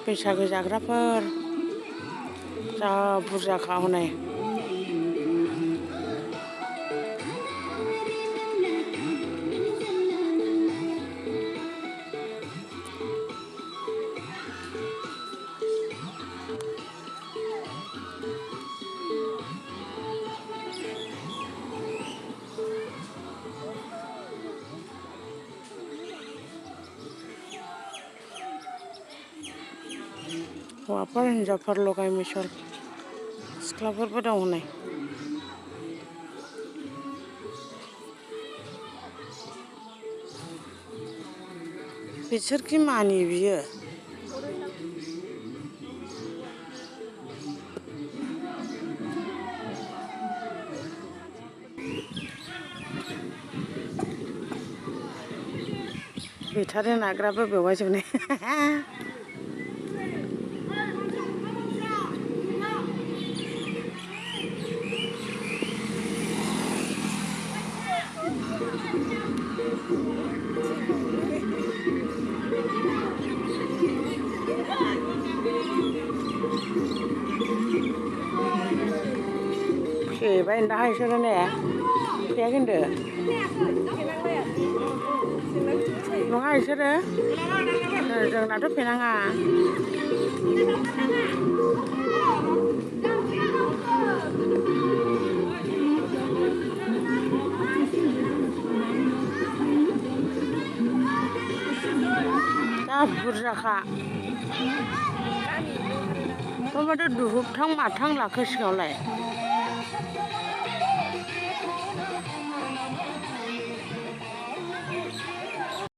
बैसागो जाग्राफोर जा बुरजाखा हनै हौवाफोर हिन्जावफोर लगाय मिसल सिख्लाफोरबो दं हनै बिसोरखि मानि बियो बेटारि नाग्राबो बेवहाय जोबनाय फेबाय दा इसोरो ने फेयाखै होनदो नङा इसोरो जोंनाथ' फेनाङा जा बुरजाखा माथो दुहुबथां माथां लाखो सिगाङावलाय